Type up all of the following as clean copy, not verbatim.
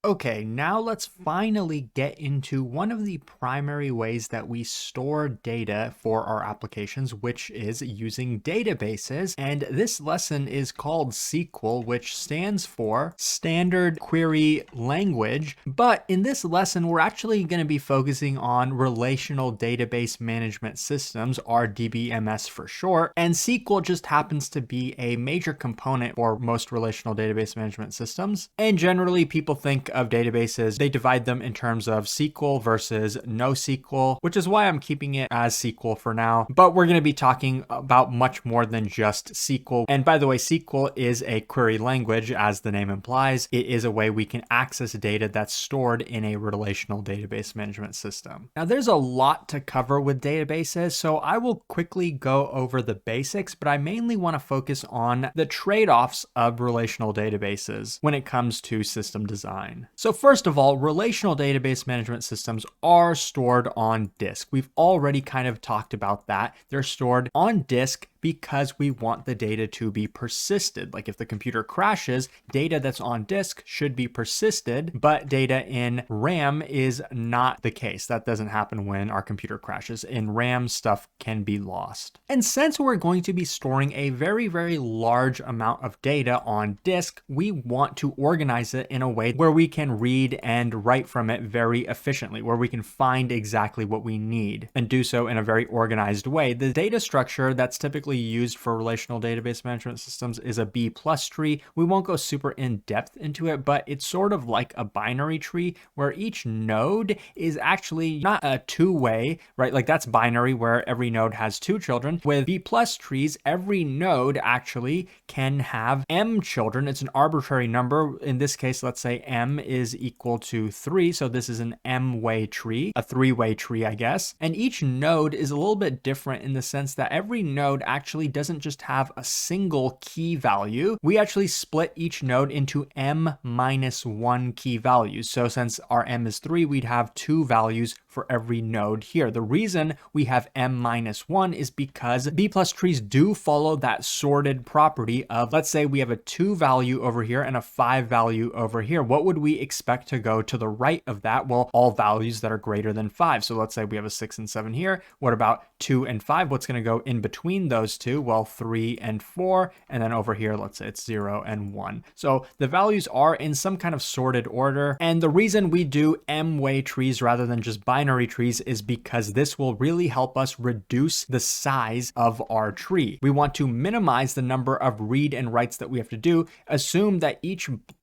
Okay, now let's finally get into one of the primary ways that we store data for our applications, which is using databases. And this lesson is called SQL, which stands for Standard Query Language. But in this lesson, we're actually going to be focusing on Relational Database Management Systems, or DBMS for short. And SQL just happens to be a major component for most relational database management systems. And generally, people think of databases, they divide them in terms of SQL versus NoSQL, which is why I'm keeping it as SQL for now. But we're going to be talking about much more than just SQL. And by the way, SQL is a query language, as the name implies. It is a way we can access data that's stored in a relational database management system. Now, there's a lot to cover with databases, so I will quickly go over the basics, but I mainly want to focus on the trade-offs of relational databases when it comes to system design. So first of all, relational database management systems are stored on disk. We've already kind of talked about that. They're stored on disk because we want the data to be persisted. Like if the computer crashes, data that's on disk should be persisted, but data in RAM is not the case. That doesn't happen when our computer crashes. In RAM, stuff can be lost. And since we're going to be storing a very, very large amount of data on disk, we want to organize it in a way where we can read and write from it very efficiently, where we can find exactly what we need and do so in a very organized way. The data structure that's typically used for relational database management systems is a B plus tree. We won't go super in depth into it, but it's sort of like a binary tree where each node is actually not a two-way, right? Like that's binary where every node has two children. With B plus trees, every node actually can have M children. It's an arbitrary number. In this case, let's say M is equal to 3. So this is an M-way tree, a three-way tree, I guess. And each node is a little bit different in the sense that every node actually doesn't just have a single key value. We actually split each node into M minus 1 key values. So since our M is 3, we'd have 2 values for every node here. The reason we have M minus 1 is because B plus trees do follow that sorted property of, let's say we have a 2 value over here and a 5 value over here. What would we expect to go to the right of that? Well, all values that are greater than 5. So let's say we have a 6 and 7 here. What about 2 and 5? What's going to go in between those two? Well, 3 and 4. And then over here, let's say it's 0 and 1. So the values are in some kind of sorted order. And the reason we do M-way trees rather than just binary trees is because this will really help us reduce the size of our tree. We want to minimize the number of read and writes that we have to do. Assume that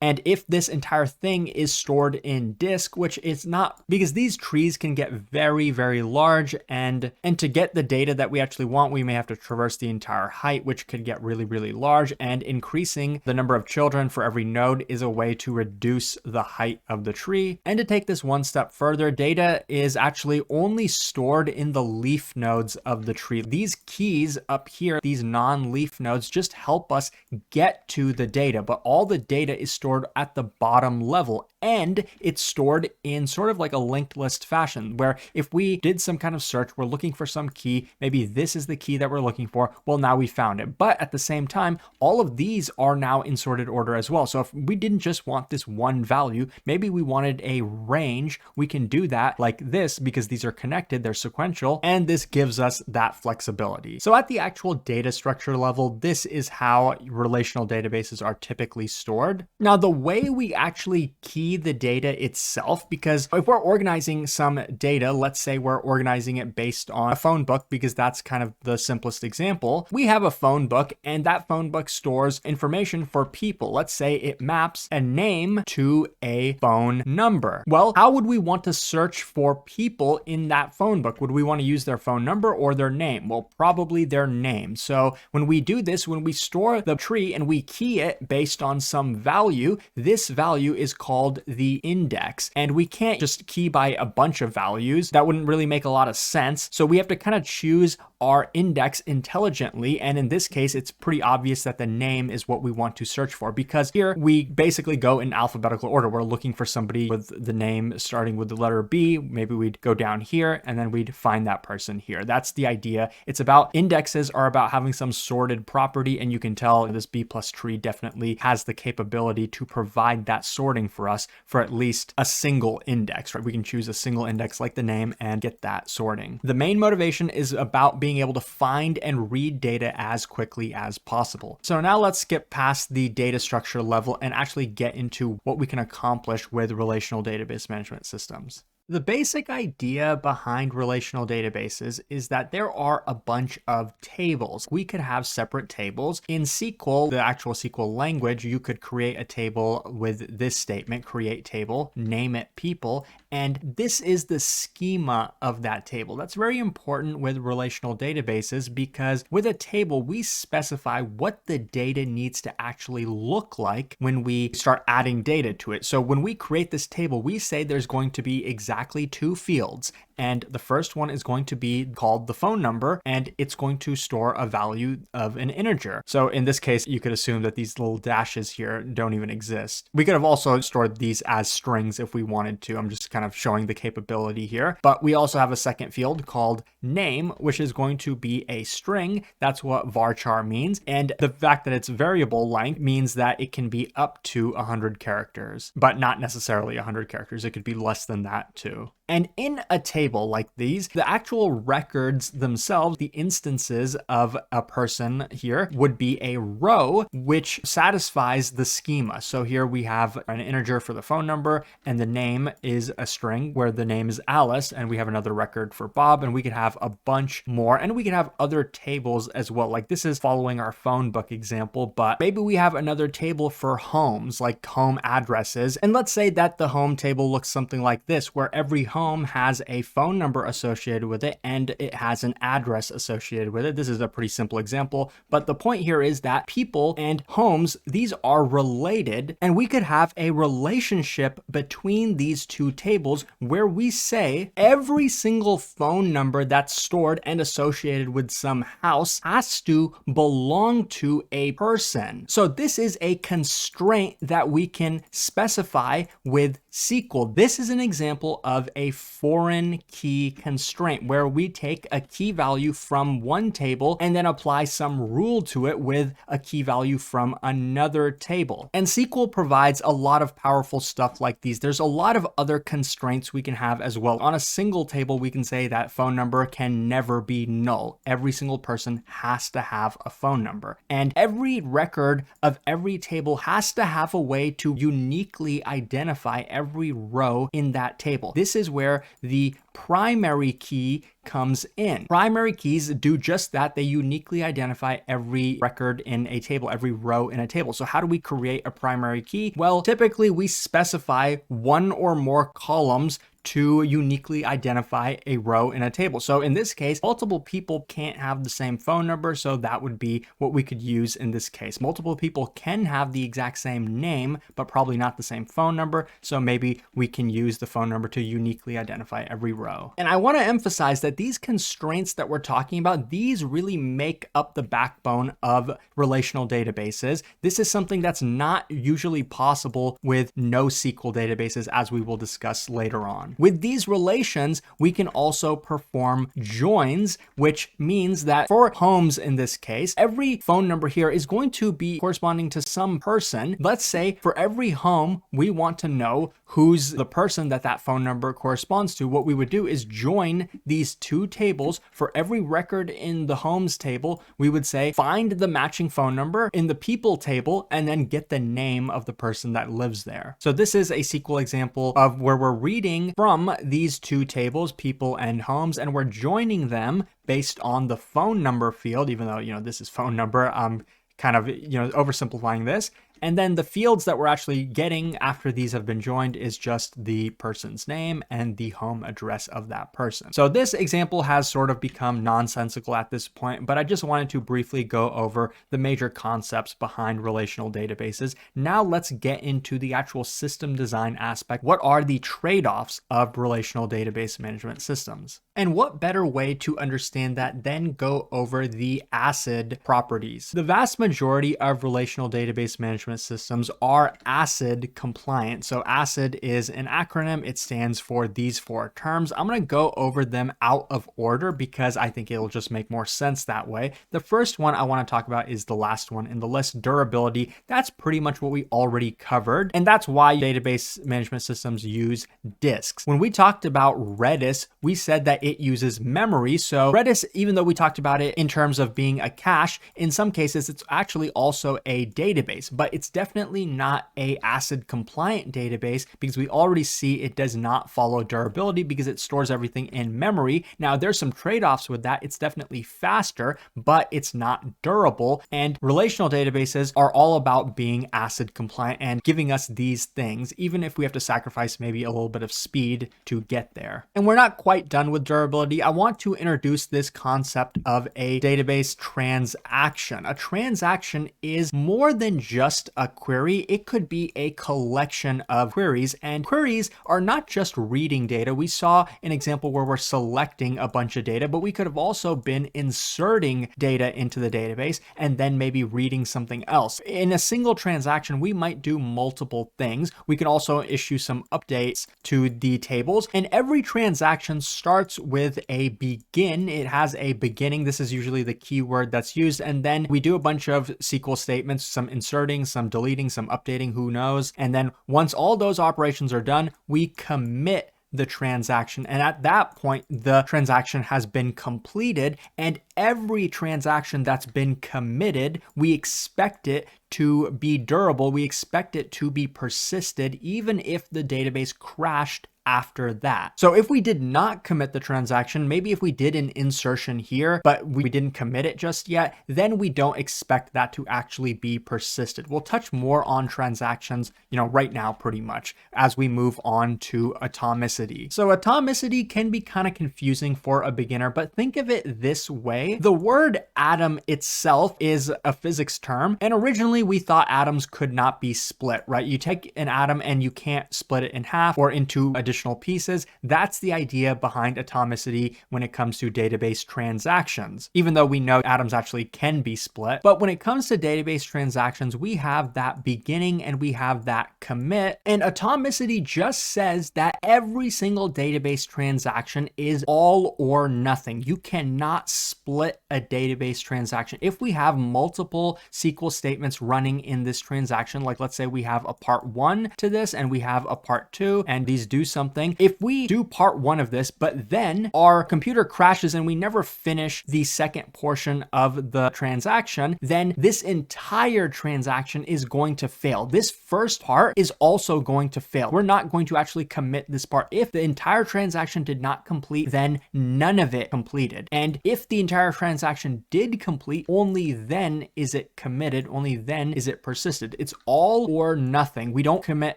and if this entire thing is stored in disk, which it's not, because these trees can get very, very large, and to get the data that we actually want, we may have to traverse the entire height, which could get really, really large, and increasing the number of children for every node is a way to reduce the height of the tree. And to take this one step further, data is actually only stored in the leaf nodes of the tree. These keys up here, these non-leaf nodes, just help us get to the data, but all the data is stored at the bottom level, and it's stored in sort of like a linked list fashion, where if we did some kind of search, we're looking for some key, maybe this is the key that we're looking for, well, now we found it. But at the same time, all of these are now in sorted order as well. So if we didn't just want this one value, maybe we wanted a range, we can do that like this because these are connected, they're sequential, and this gives us that flexibility. So at the actual data structure level, this is how relational databases are typically stored. Now, the way we actually key the data itself, because if we're organizing some data, let's say we're organizing it based on a phone book, because that's kind of the simplest example. We have a phone book, and that phone book stores information for people. Let's say it maps a name to a phone number. Well, how would we want to search for people in that phone book? Would we want to use their phone number or their name? Well, probably their name. So when we do this, when we store the tree and we key it based on some value, this value is called the index. And we can't just key by a bunch of values. That wouldn't really make a lot of sense. So we have to kind of choose our index intelligently. And in this case, it's pretty obvious that the name is what we want to search for, because here we basically go in alphabetical order. We're looking for somebody with the name starting with the letter B. Maybe maybe we'd go down here and then we'd find that person here. That's the idea. It's about indexes are about having some sorted property, and you can tell this B plus tree definitely has the capability to provide that sorting for us for at least a single index, right? We can choose a single index like the name and get that sorting. The main motivation is about being able to find and read data as quickly as possible. So now let's skip past the data structure level and actually get into what we can accomplish with relational database management systems. The basic idea behind relational databases is that there are a bunch of tables. We could have separate tables. In SQL, the actual SQL language, you could create a table with this statement, create table, name it people, and this is the schema of that table. That's very important with relational databases because with a table, we specify what the data needs to actually look like when we start adding data to it. So when we create this table, we say there's going to be exactly 2 fields. And the first one is going to be called the phone number, and it's going to store a value of an integer. So in this case, you could assume that these little dashes here don't even exist. We could have also stored these as strings if we wanted to. I'm just kind of showing the capability here. But we also have a second field called name, which is going to be a string. That's what varchar means. And the fact that it's variable length means that it can be up to 100 characters, but not necessarily 100 characters. It could be less than that too. And in a table like these, the actual records themselves, the instances of a person here would be a row, which satisfies the schema. So here we have an integer for the phone number, and the name is a string where the name is Alice, and we have another record for Bob, and we could have a bunch more, and we could have other tables as well. Like this is following our phone book example, but maybe we have another table for homes, like home addresses. And let's say that the home table looks something like this, where every home has a phone number associated with it and it has an address associated with it. This is a pretty simple example, but the point here is that people and homes, these are related, and we could have a relationship between these two tables where we say every single phone number that's stored and associated with some house has to belong to a person. So this is a constraint that we can specify with SQL. This is an example of a foreign key constraint where we take a key value from one table and then apply some rule to it with a key value from another table. And SQL provides a lot of powerful stuff like these. There's a lot of other constraints we can have as well. On a single table, we can say that phone number can never be null. Every single person has to have a phone number. And every record of every table has to have a way to uniquely identify every row in that table. This is where the primary key comes in. Primary keys do just that. They uniquely identify every record in a table, every row in a table. So how do we create a primary key? Well, typically we specify one or more columns to uniquely identify a row in a table. So in this case, multiple people can't have the same phone number, so that would be what we could use in this case. Multiple people can have the exact same name, but probably not the same phone number, so maybe we can use the phone number to uniquely identify every row. And I want to emphasize that these constraints that we're talking about, these really make up the backbone of relational databases. This is something that's not usually possible with NoSQL databases, as we will discuss later on. With these relations, we can also perform joins, which means that for homes in this case, every phone number here is going to be corresponding to some person. Let's say for every home, we want to know who's the person that that phone number corresponds to. What we would do is join these two tables. For every record in the homes table, we would say find the matching phone number in the people table and then get the name of the person that lives there. So this is a SQL example of where we're reading from these two tables, people and homes, and we're joining them based on the phone number field, even though, this is phone number. I'm kind of, oversimplifying this. And then the fields that we're actually getting after these have been joined is just the person's name and the home address of that person. So this example has sort of become nonsensical at this point, but I just wanted to briefly go over the major concepts behind relational databases. Now let's get into the actual system design aspect. What are the trade-offs of relational database management systems? And what better way to understand that than go over the ACID properties? The vast majority of relational database management management systems are ACID compliant. So ACID is an acronym. It stands for these four terms. I'm going to go over them out of order because I think it'll just make more sense that way. The first one I want to talk about is the last one in the list, durability. That's pretty much what we already covered. And that's why database management systems use disks. When we talked about Redis, we said that it uses memory. So Redis, even though we talked about it in terms of being a cache, in some cases, it's actually also a database, but it's definitely not a ACID compliant database because we already see it does not follow durability because it stores everything in memory. Now, there's some trade-offs with that. It's definitely faster, but it's not durable. And relational databases are all about being ACID compliant and giving us these things, even if we have to sacrifice maybe a little bit of speed to get there. And we're not quite done with durability. I want to introduce this concept of a database transaction. A transaction is more than just a query. It could be a collection of queries, and queries are not just reading data. We saw an example where we're selecting a bunch of data, but we could have also been inserting data into the database and then maybe reading something else. In a single transaction, we might do multiple things. We can also issue some updates to the tables, and every transaction starts with a begin. It has a beginning. This is usually the keyword that's used, and then we do a bunch of SQL statements, some inserting, some deleting, some updating, who knows. And then once all those operations are done, we commit the transaction. And at that point, the transaction has been completed, and every transaction that's been committed, we expect it to be durable. We expect it to be persisted, even if the database crashed after that. So if we did not commit the transaction, maybe if we did an insertion here, but we didn't commit it just yet, then we don't expect that to actually be persisted. We'll touch more on transactions, right now pretty much as we move on to atomicity. So atomicity can be kind of confusing for a beginner, but think of it this way. The word atom itself is a physics term, and originally we thought atoms could not be split, right? You take an atom and you can't split it in half or into additional pieces. That's the idea behind atomicity when it comes to database transactions, even though we know atoms actually can be split. But when it comes to database transactions, we have that beginning and we have that commit. And atomicity just says that every single database transaction is all or nothing. You cannot split a database transaction. If we have multiple SQL statements running in this transaction, like let's say we have a part 1 to this and we have a part 2, and these do something. If we do part 1 of this, but then our computer crashes and we never finish the second portion of the transaction, then this entire transaction is going to fail. This first part is also going to fail. We're not going to actually commit this part. If the entire transaction did not complete, then none of it completed. And if the entire transaction did complete, only then is it committed, only then is it persisted. It's all or nothing. We don't commit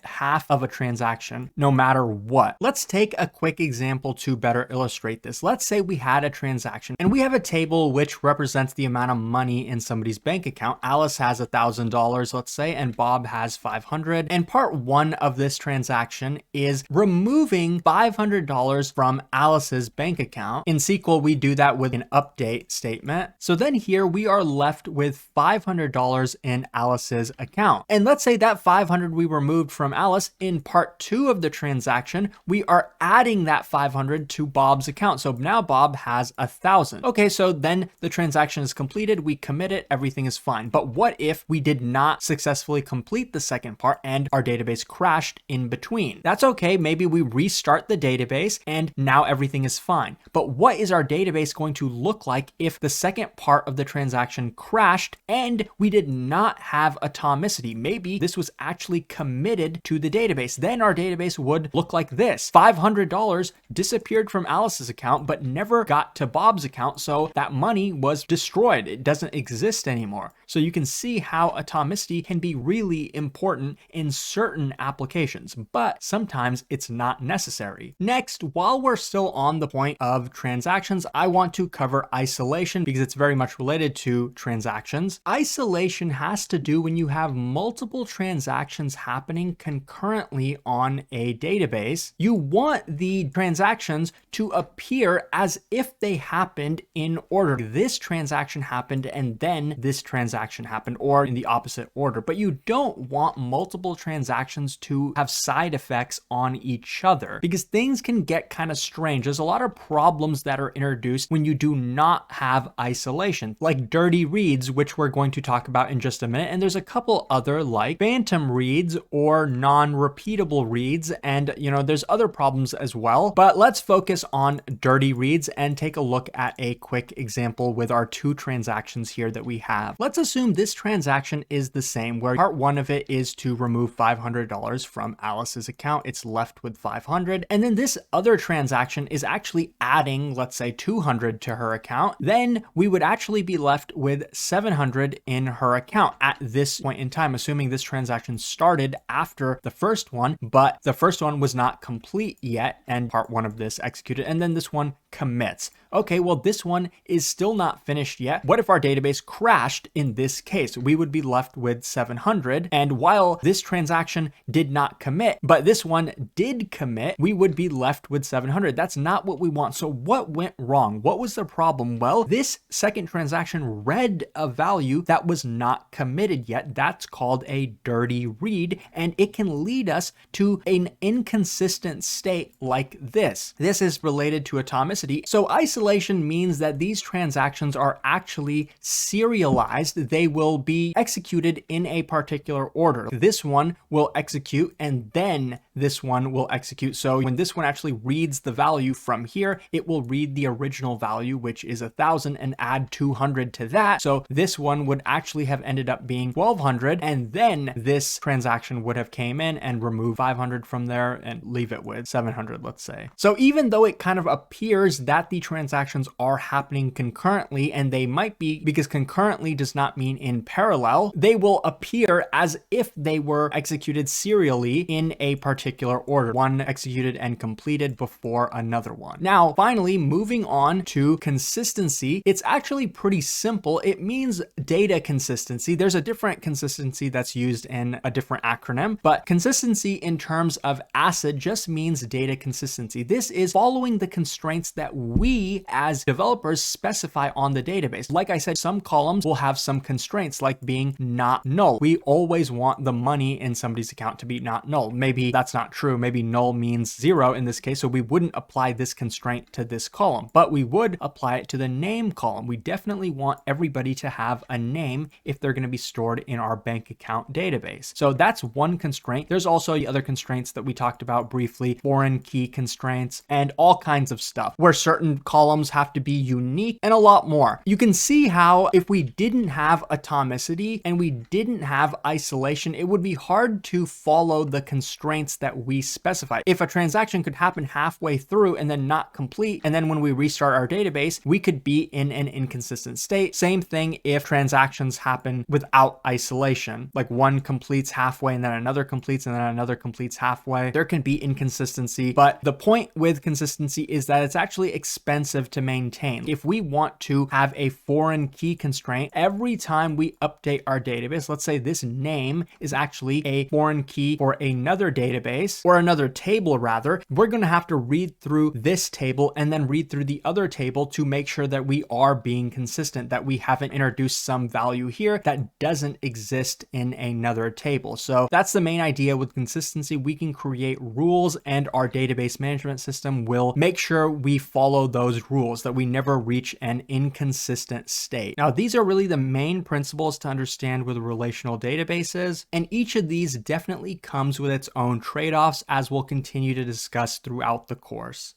half of a transaction no matter what. Let's take a quick example to better illustrate this. Let's say we had a transaction and we have a table which represents the amount of money in somebody's bank account. Alice has $1,000, let's say, and Bob has 500. And part 1 of this transaction is removing $500 from Alice's bank account. In SQL, we do that with an update statement. So then here we are left with $500 in Alice's account. And let's say that 500 we removed from Alice. In part 2 of the transaction, we are adding that 500 to Bob's account. So now Bob has 1,000. Okay, so then the transaction is completed. We commit it. Everything is fine. But what if we did not successfully complete the second part and our database crashed in between? That's okay. Maybe we restart the database and now everything is fine. But what is our database going to look like if the second part of the transaction crashed and we did not have atomicity? Maybe this was actually committed to the database. Then our database would look like this. $500 disappeared from Alice's account, but never got to Bob's account. So that money was destroyed. It doesn't exist anymore. So you can see how atomicity can be really important in certain applications, but sometimes it's not necessary. Next, while we're still on the point of transactions, I want to cover isolation because it's very much related to transactions. Isolation has to do when you have multiple transactions happening concurrently on a database. database, you want the transactions to appear as if they happened in order. This transaction happened and then this transaction happened, or in the opposite order. But you don't want multiple transactions to have side effects on each other, because things can get kind of strange. There's a lot of problems that are introduced when you do not have isolation, like dirty reads, which we're going to talk about in just a minute. And there's a couple other like phantom reads or non-repeatable reads. And there's other problems as well, but let's focus on dirty reads and take a look at a quick example with our two transactions here that we have. Let's assume this transaction is the same, where part one of it is to remove $500 from Alice's account. It's left with 500. And then this other transaction is actually adding, let's say, 200 to her account. Then we would actually be left with 700 in her account at this point in time, assuming this transaction started after the first one, but the first one was not complete yet and part one of this executed, and then this one commits. Okay, well, this one is still not finished yet. What if our database crashed in this case? We would be left with 700. And while this transaction did not commit, but this one did commit, we would be left with 700. That's not what we want. So what went wrong? What was the problem? Well, this second transaction read a value that was not committed yet. That's called a dirty read, and it can lead us to an inconsistent state like this. This is related to atomicity. So isolation means that these transactions are actually serialized. They will be executed in a particular order. This one will execute and then this one will execute. So when this one actually reads the value from here, it will read the original value, which is 1,000, and add 200 to that. So this one would actually have ended up being 1,200, and then this transaction would have came in and removed 500 from there and leave it with 700, let's say. So even though it kind of appears that the transactions are happening concurrently, and they might be, because concurrently does not mean in parallel, they will appear as if they were executed serially in a particular order, one executed and completed before another one. Now, finally, moving on to consistency, it's actually pretty simple. It means data consistency. There's a different consistency that's used in a different acronym, but consistency in terms of ACID just means data consistency. This is following the constraints that we as developers specify on the database. Like I said, some columns will have some constraints like being not null. We always want the money in somebody's account to be not null. Maybe that's not true. Maybe null means 0 in this case, so we wouldn't apply this constraint to this column, but we would apply it to the name column. We definitely want everybody to have a name if they're going to be stored in our bank account database. So that's one constraint. There's also the other constraints that we talked about briefly, foreign key constraints, and all kinds of stuff where certain columns have to be unique and a lot more. You can see how if we didn't have atomicity and we didn't have isolation, it would be hard to follow the constraints that we specify. If a transaction could happen halfway through and then not complete, and then when we restart our database, we could be in an inconsistent state. Same thing if transactions happen without isolation, like one completes halfway and then another completes and then another completes halfway. There can be inconsistency, but the point with consistency is that it's actually expensive to maintain. If we want to have a foreign key constraint, every time we update our database, let's say this name is actually a foreign key for another database or another table rather, we're going to have to read through this table and then read through the other table to make sure that we are being consistent, that we haven't introduced some value here that doesn't exist in another table. So that's the main idea with consistency. We can create rules and our database management system will make sure we follow those rules, that we never reach an inconsistent state. Now, these are really the main principles to understand with relational databases, and each of these definitely comes with its own trade-offs, as we'll continue to discuss throughout the course.